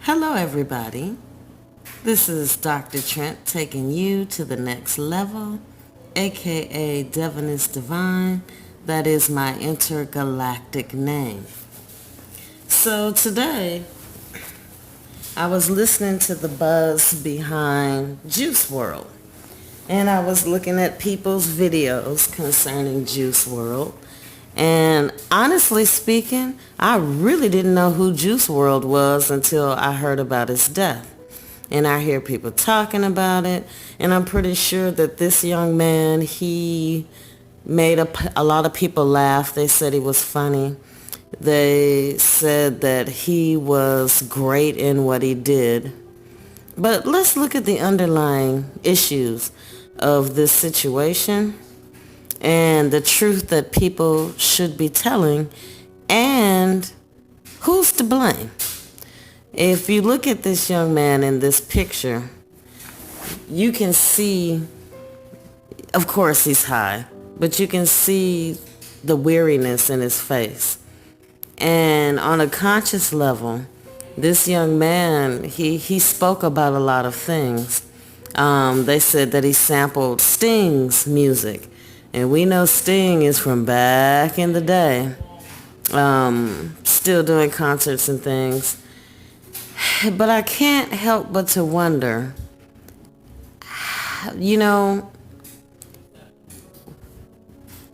Hello, everybody. This is Dr. Trent taking you to the next level, aka Devon is Divine. That is my intergalactic name. So today, I was listening to the buzz behind Juice Wrld, and I was looking at people's videos concerning Juice Wrld. And honestly speaking, I really didn't know who Juice Wrld was until I heard about his death. And I hear people talking about it, and I'm pretty sure that this young man, he made a lot of people laugh. They said he was funny. They said that he was great in what he did. But let's look at the underlying issues of this situation and the truth that people should be telling, and who's to blame. If you look at this young man in this picture, you can see, of course he's high, but you can see the weariness in his face. And on a conscious level, this young man, he spoke about a lot of things. They said that he sampled Sting's music. And we know Sting is from back in the day, still doing concerts and things. But I can't help but to wonder,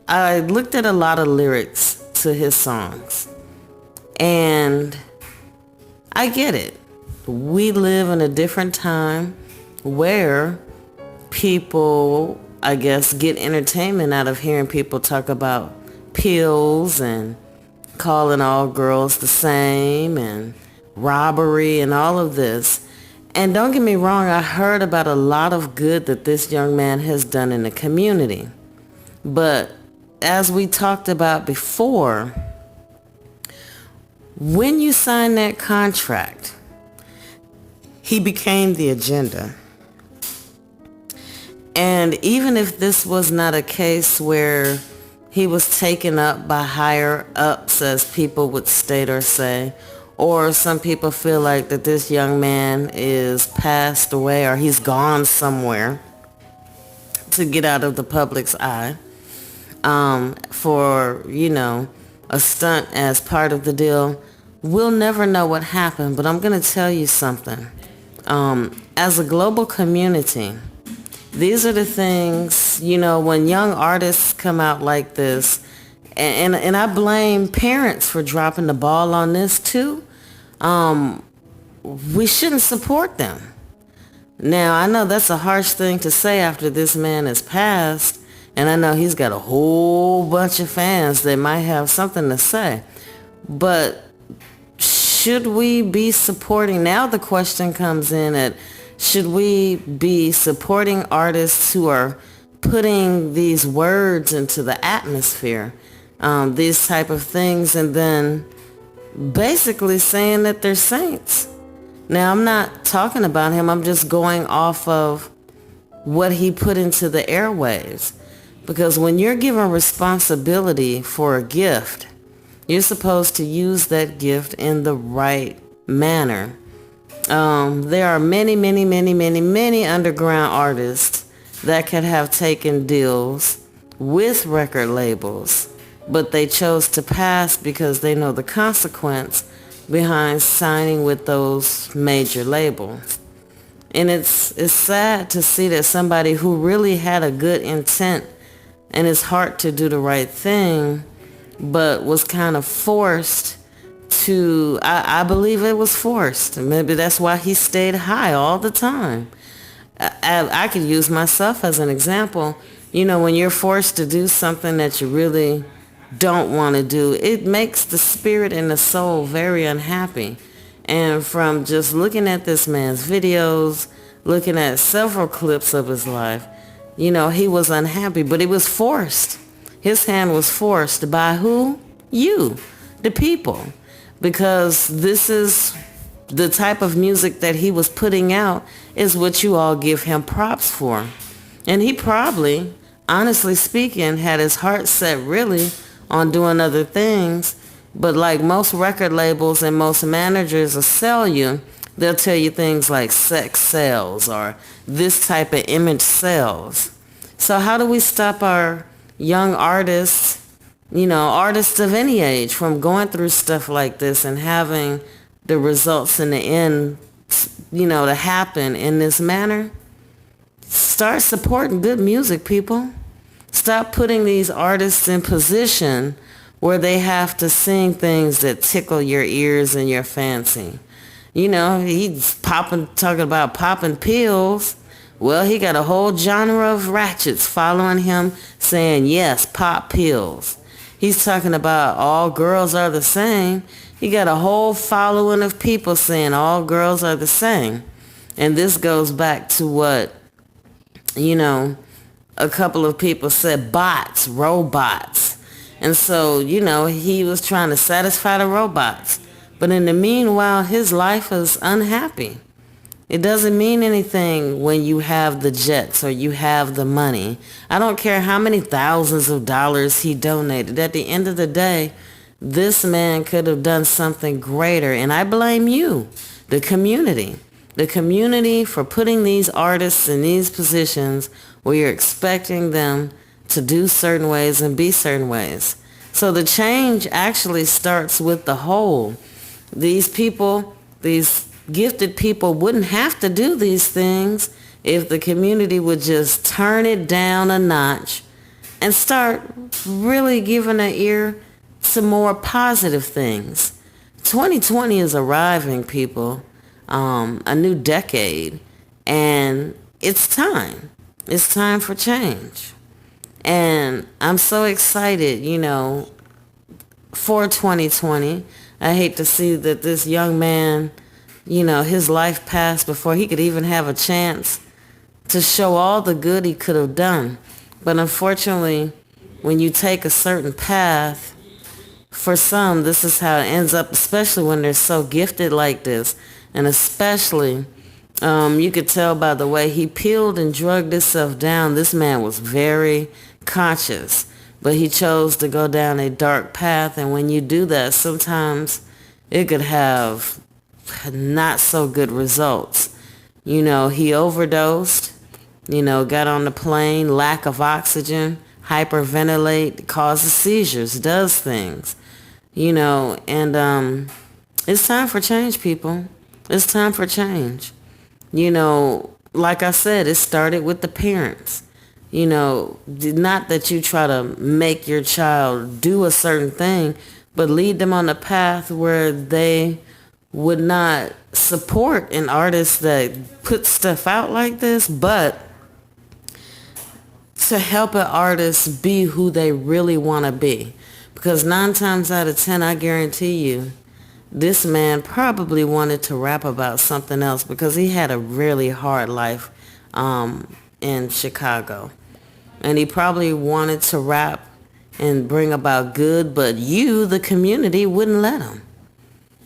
I looked at a lot of lyrics to his songs, and I get it. We live in a different time where people, I guess, get entertainment out of hearing people talk about pills and calling all girls the same and robbery and all of this. And don't get me wrong, I heard about a lot of good that this young man has done in the community. But as we talked about before, when you sign that contract, he became the agenda. And even if this was not a case where he was taken up by higher ups, as people would state or say, or some people feel like that this young man is passed away or he's gone somewhere to get out of the public's eye for, a stunt as part of the deal, we'll never know what happened. But I'm going to tell you something. As a global community, these are the things, when young artists come out like this, and I blame parents for dropping the ball on this too. We shouldn't support them. Now, I know that's a harsh thing to say after this man has passed, and I know he's got a whole bunch of fans that might have something to say. But should we be supporting, now the question comes in at, should we be supporting artists who are putting these words into the atmosphere, these type of things, and then basically saying that they're saints? Now, I'm not talking about him. I'm just going off of what he put into the airwaves. Because when you're given responsibility for a gift, you're supposed to use that gift in the right manner. There are many, many, many, many, many underground artists that could have taken deals with record labels, but they chose to pass because they know the consequence behind signing with those major labels. And it's sad to see that somebody who really had a good intent in his heart to do the right thing, but was kind of forced to, I believe it was forced. Maybe that's why he stayed high all the time. I could use myself as an example. When you're forced to do something that you really don't want to do, it makes the spirit and the soul very unhappy. And from just looking at this man's videos, looking at several clips of his life, he was unhappy, but it was forced. His hand was forced by who? You, the people. Because this is the type of music that he was putting out is what you all give him props for. And he probably, honestly speaking, had his heart set really on doing other things. But like most record labels and most managers will sell you, They'll tell you things like sex sells or this type of image sells. So how do we stop our young artists, artists of any age, from going through stuff like this and having the results in the end, to happen in this manner? Start supporting good music, people. Stop putting these artists in position where they have to sing things that tickle your ears and your fancy. He's talking about popping pills. Well, he got a whole genre of ratchets following him saying, yes, pop pills. He's talking about all girls are the same. He got a whole following of people saying all girls are the same. And this goes back to what, a couple of people said, bots, robots. And so, he was trying to satisfy the robots. But in the meanwhile, his life is unhappy. It doesn't mean anything when you have the jets or you have the money. I don't care how many thousands of dollars he donated. At the end of the day, this man could have done something greater. And I blame you, the community. The community for putting these artists in these positions where you're expecting them to do certain ways and be certain ways. So the change actually starts with the whole. These people, these gifted people wouldn't have to do these things if the community would just turn it down a notch and start really giving an ear to more positive things. 2020 is arriving, people. A new decade, and it's time. It's time for change. And I'm so excited, for 2020. I hate to see that this young man, his life passed before he could even have a chance to show all the good he could have done. But unfortunately, when you take a certain path, for some, this is how it ends up, especially when they're so gifted like this. And especially, you could tell by the way he peeled and drugged himself down. This man was very conscious, but he chose to go down a dark path. And when you do that, sometimes it could have not so good results. He overdosed, got on the plane, lack of oxygen, hyperventilate, causes seizures, does things, and it's time for change, people. It's time for change. Like I said, it started with the parents. Not that you try to make your child do a certain thing, but lead them on a path where they would not support an artist that puts stuff out like this, but to help an artist be who they really want to be. Because 9 times out of 10, I guarantee you, this man probably wanted to rap about something else because he had a really hard life in Chicago. And he probably wanted to rap and bring about good, but you, the community, wouldn't let him.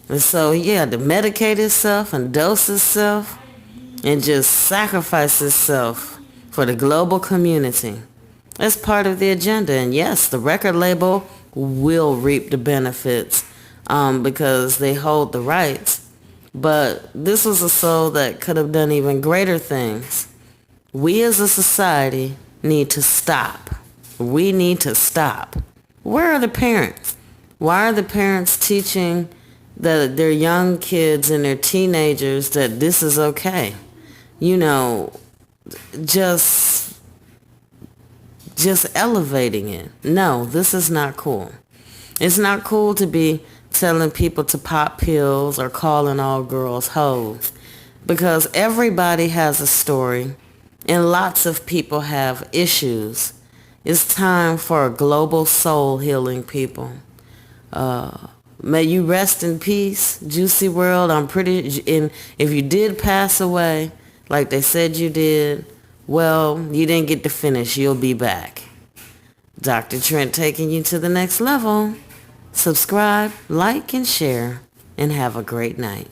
And so he had to medicate himself and dose himself and just sacrifice himself for the global community. That's part of the agenda. And yes, the record label will reap the benefits because they hold the rights. But this was a soul that could have done even greater things. We as a society need to stop. We need to stop. Where are the parents? Why are the parents teaching their young kids and their teenagers that this is okay? Just elevating it. No, this is not cool. It's not cool to be telling people to pop pills or calling all girls hoes, because everybody has a story and lots of people have issues. It's time for a global soul healing, people. May you rest in peace, Juicy Wrld. And if you did pass away, like they said you did, well, you didn't get to finish. You'll be back. Dr. Trent taking you to the next level. Subscribe, like, and share, and have a great night.